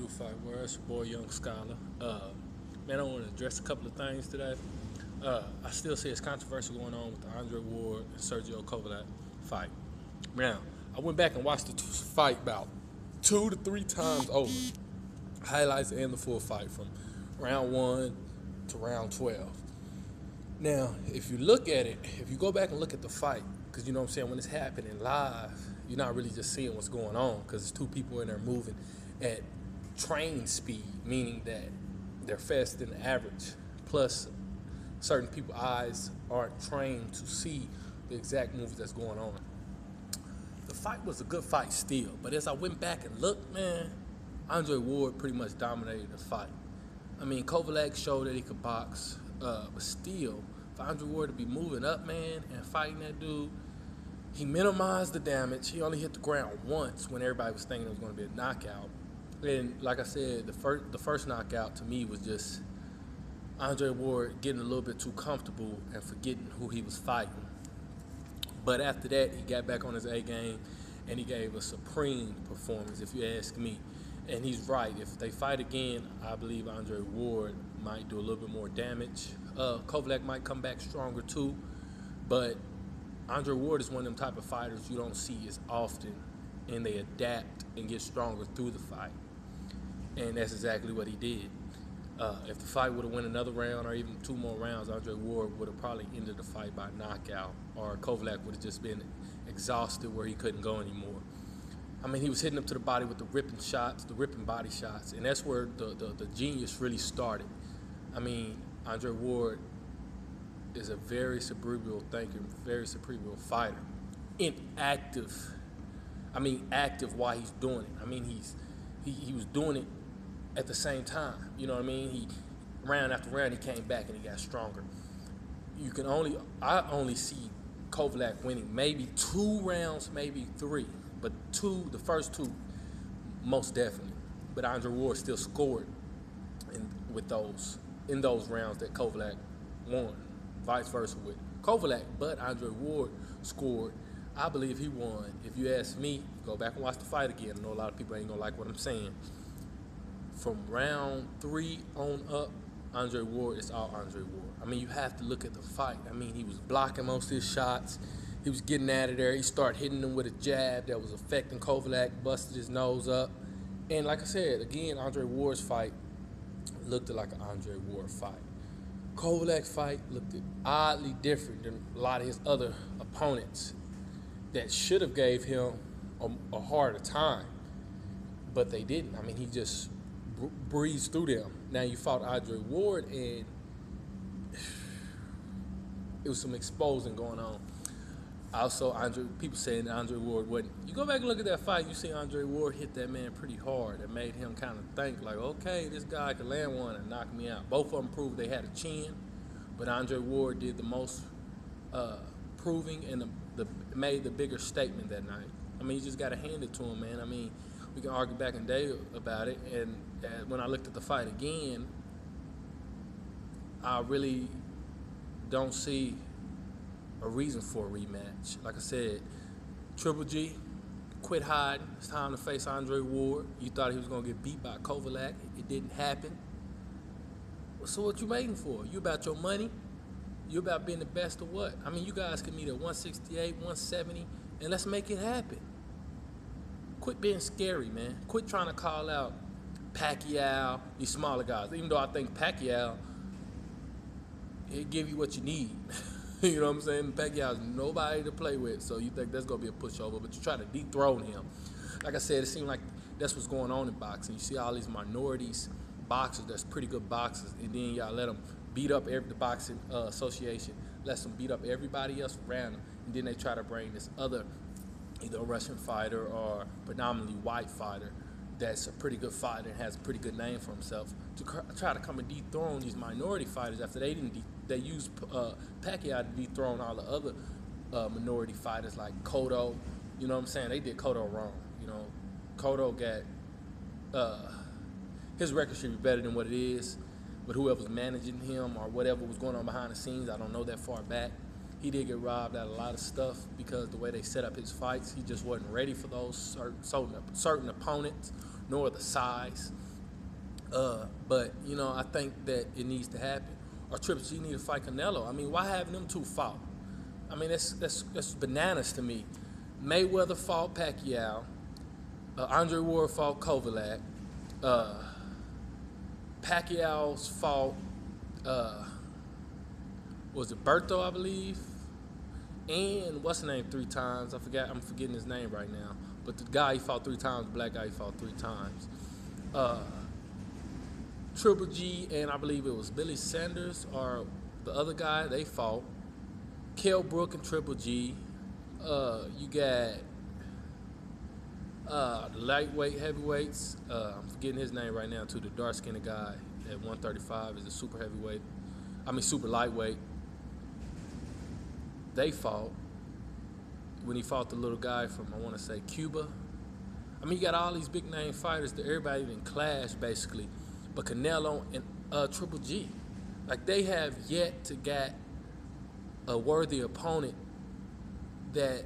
do, Fight World? It's your boy Young Scholar. Man, I want to address a couple of things today. I still see it's controversy going on with the Andre Ward and Sergey Kovalev fight. Now, I went back and watched the fight about 2 to 3 times over. Highlights and the full fight from round 1 to round 12. Now, if you look at it, if you go back and look at the fight, because you know what I'm saying, when it's happening live, you're not really just seeing what's going on because it's 2 people in there moving at train speed, meaning that they're faster than the average. Plus, certain people's eyes aren't trained to see the exact moves that's going on. The fight was a good fight still, but as I went back and looked, man, Andre Ward pretty much dominated the fight. I mean, Kovalev showed that he could box, but still, for Andre Ward to be moving up, man, and fighting that dude, he minimized the damage. He only hit the ground once when everybody was thinking it was going to be a knockout. And like I said, the first knockout to me was just Andre Ward getting a little bit too comfortable and forgetting who he was fighting. But after that, he got back on his A game, and he gave a supreme performance, if you ask me. And he's right. If they fight again, I believe Andre Ward might do a little bit more damage. Kovalev might come back stronger too, but Andre Ward is one of them type of fighters you don't see as often, and they adapt and get stronger through the fight. And that's exactly what he did. If the fight would have went another round or even 2 more rounds, Andre Ward would have probably ended the fight by knockout, or Kovalev would have just been exhausted where he couldn't go anymore. I mean, he was hitting him to the body with the ripping shots, the ripping body shots, and that's where the genius really started. I mean, Andre Ward is a very cerebral thinker, very cerebral fighter. Active while he's doing it. I mean, he was doing it at the same time. You know what I mean? He round after round he came back and he got stronger. I only see Kovalev winning maybe 2 rounds, maybe 3, but the first 2, most definitely. But Andre Ward still scored in those rounds that Kovalev won. Vice versa with Kovalev, but Andre Ward scored. I believe he won. If you ask me, go back and watch the fight again. I know a lot of people ain't gonna like what I'm saying. From round 3 on up, Andre Ward is all Andre Ward. I mean, you have to look at the fight. I mean, he was blocking most of his shots. He was getting out of there. He started hitting them with a jab that was affecting Kovalev, busted his nose up. And like I said, again, Andre Ward's fight looked like an Andre Ward fight. Kovalev's fight looked oddly different than a lot of his other opponents that should have gave him a harder time, but they didn't. I mean, he just breezed through them. Now you fought Andre Ward, and it was some exposing going on. Also, people saying that Andre Ward wouldn't. You go back and look at that fight, you see Andre Ward hit that man pretty hard. It made him kind of think like, okay, this guy could land one and knock me out. Both of them proved they had a chin, but Andre Ward did the most proving and made the bigger statement that night. I mean, you just got to hand it to him, man. I mean, we can argue back in the day about it, and when I looked at the fight again, I really don't see a reason for a rematch. Like I said, Triple G, quit hiding. It's time to face Andre Ward. You thought he was going to get beat by Kovalev. It didn't happen. So what you waiting for? You about your money? You about being the best of what? I mean, you guys can meet at 168, 170, and let's make it happen. Quit being scary, man. Quit trying to call out Pacquiao, these smaller guys. Even though I think Pacquiao, he'll give you what you need. You know what I'm saying? Pacquiao's nobody to play with, so you think that's going to be a pushover, but you try to dethrone him. Like I said, it seemed like that's what's going on in boxing. You see all these minorities, boxers that's pretty good boxers, and then y'all let them beat up the boxing association, lets them beat up everybody else around them, and then they try to bring this other, either a Russian fighter or predominantly white fighter that's a pretty good fighter and has a pretty good name for himself, to try to come and dethrone these minority fighters after they used Pacquiao to dethrone all the other minority fighters like Cotto. You know what I'm saying? They did Cotto wrong. You know, Cotto got his record should be better than what it is, but whoever's managing him or whatever was going on behind the scenes, I don't know that far back. He did get robbed out of a lot of stuff because the way they set up his fights, he just wasn't ready for those certain opponents, nor the size. But you know, I think that it needs to happen. Or Triple G need to fight Canelo. I mean, why having them two fought? I mean, that's bananas to me. Mayweather fought Pacquiao. Andre Ward fought Kovalev. Uh, Pacquiao's fought, was it Berto, I believe? And what's the name 3 times? I'm forgetting his name right now. But the guy he fought 3 times, the black guy he fought 3 times. Triple G and I believe it was Billy Sanders or the other guy, they fought. Kell Brook and Triple G. You got the lightweight heavyweights. I'm forgetting his name right now too. The dark-skinned guy at 135 is a super heavyweight. Super lightweight. They fought when he fought the little guy from, I want to say, Cuba. You got all these big name fighters that everybody didn't clash basically, but Canelo and Triple G, like they have yet to get a worthy opponent that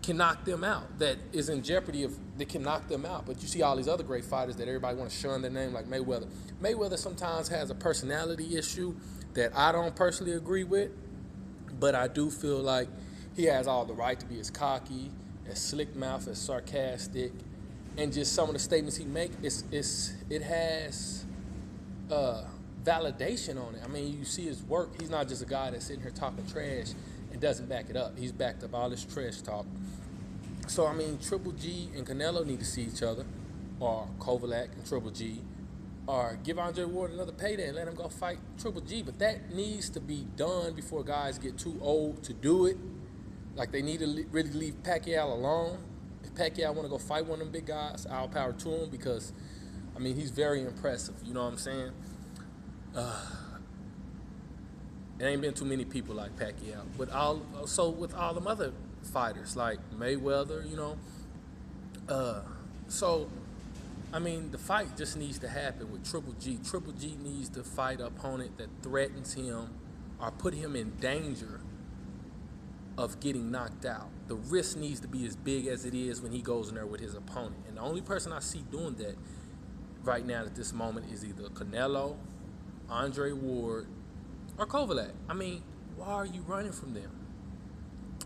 can knock them out, that is in jeopardy of, that can knock them out. But you see all these other great fighters that everybody want to shun their name, like Mayweather. Mayweather sometimes has a personality issue that I don't personally agree with, but I do feel like he has all the right to be as cocky, as slick mouth, as sarcastic, and just some of the statements he makes, it has validation on it. You see his work. He's not just a guy that's sitting here talking trash and doesn't back it up. He's backed up all this trash talk. So, Triple G and Canelo need to see each other, or Kovalev and Triple G, or give Andre Ward another payday and let him go fight Triple G. But that needs to be done before guys get too old to do it. Like, they need to really leave Pacquiao alone. If Pacquiao want to go fight one of them big guys, all power to him, because, he's very impressive. You know what I'm saying? There ain't been too many people like Pacquiao. But with all them other fighters, like Mayweather, the fight just needs to happen with Triple G. Triple G needs to fight an opponent that threatens him or put him in danger of getting knocked out. The risk needs to be as big as it is when he goes in there with his opponent. And the only person I see doing that right now at this moment is either Canelo, Andre Ward, or Kovalev. Why are you running from them?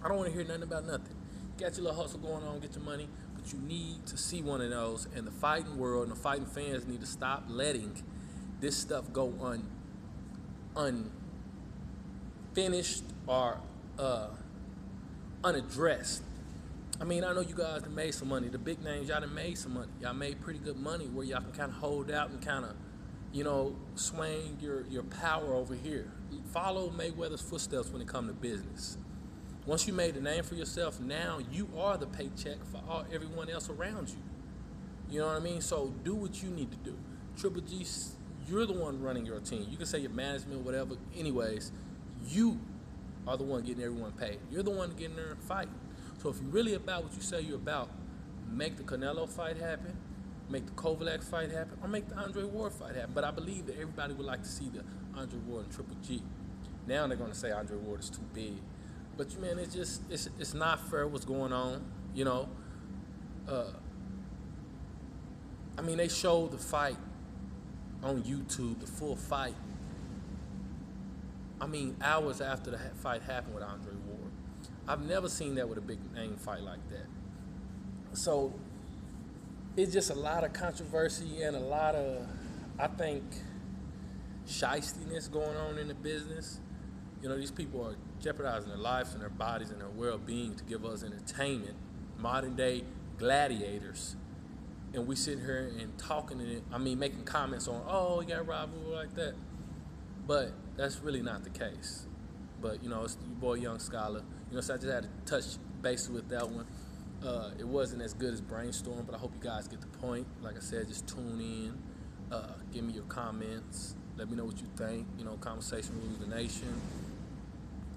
I don't want to hear nothing about nothing. You got your little hustle going on, get your money, but you need to see one of those. And the fighting world and the fighting fans need to stop letting this stuff go unfinished or unaddressed. I know you guys have made some money. The big names, y'all done made some money. Y'all made pretty good money where y'all can kind of hold out and kind of, swing your power over here. Follow Mayweather's footsteps when it comes to business. Once you made a name for yourself, now you are the paycheck for everyone else around you. You know what I mean? So do what you need to do. Triple G, you're the one running your team. You can say your management, whatever. Anyways, you are the one getting everyone paid. You're the one getting there and fighting. So if you're really about what you say you're about, make the Canelo fight happen, make the Kovalev fight happen, or make the Andre Ward fight happen. But I believe that everybody would like to see the Andre Ward and Triple G. Now they're going to say Andre Ward is too big. But, man, it's not fair what's going on, they showed the fight on YouTube, the full fight. Hours after the fight happened with Andre Ward. I've never seen that with a big name fight like that. So it's just a lot of controversy and a lot of, I think, shystiness going on in the business. These people are jeopardizing their lives and their bodies and their well-being to give us entertainment, modern-day gladiators. And we sit here and talking and making comments on, oh, you got robbed like that. But that's really not the case. But, it's your boy Young Scholar. So I just had to touch base with that one. It wasn't as good as Brainstorm, but I hope you guys get the point. Like I said, just tune in. Give me your comments. Let me know what you think. Conversation rules the nation.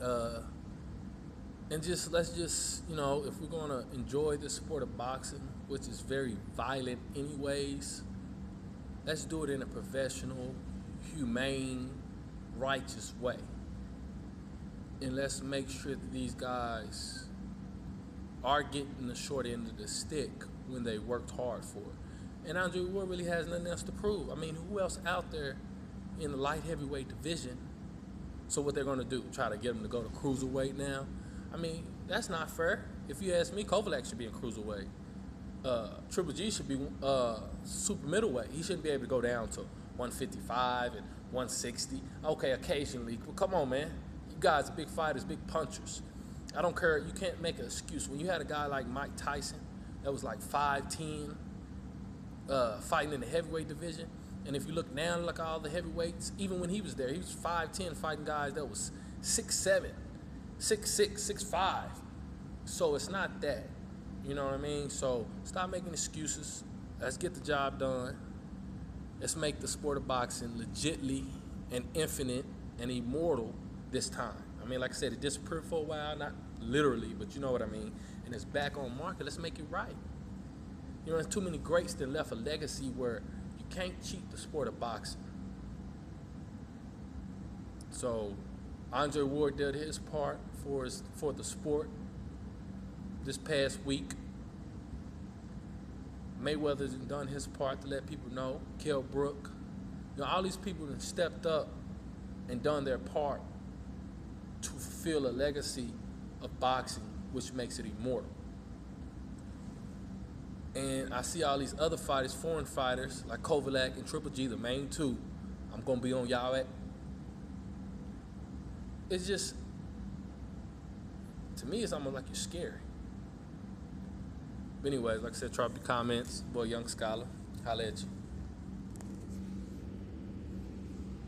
And let's just, if we're going to enjoy the sport of boxing, which is very violent anyways, let's do it in a professional, humane, righteous way. And let's make sure that these guys are getting the short end of the stick when they worked hard for it. And Andre Ward really has nothing else to prove. I mean, who else out there in the light heavyweight division? So what they're going to do? Try to get him to go to cruiserweight now? I mean, that's not fair. If you ask me, Kovalev should be in cruiserweight. Triple G should be super middleweight. He shouldn't be able to go down to 155 and 160. Okay, occasionally. But come on, man. You guys are big fighters, big punchers. I don't care. You can't make an excuse. When you had a guy like Mike Tyson that was like 5'10", fighting in the heavyweight division, and if you look now, like all the heavyweights, even when he was there, he was 5'10", fighting guys that was 6'7", 6'6", 6'5". So it's not that. You know what I mean? So stop making excuses. Let's get the job done. Let's make the sport of boxing legitly and infinite and immortal this time. I mean, like I said, it disappeared for a while, not literally, but you know what I mean. And it's back on market. Let's make it right. You know, there's too many greats that left a legacy where you can't cheat the sport of boxing. So Andre Ward did his part for the sport this past week. Mayweather's done his part to let people know. Kell Brook. You know, all these people have stepped up and done their part to fulfill a legacy of boxing, which makes it immortal. And I see all these other fighters, foreign fighters, like Kovalev and Triple G, the main two. I'm going to be on y'all at. It's just, to me, it's almost like you're scary. But anyways, like I said, drop your comments. Boy, Young Scholar. Holla at you.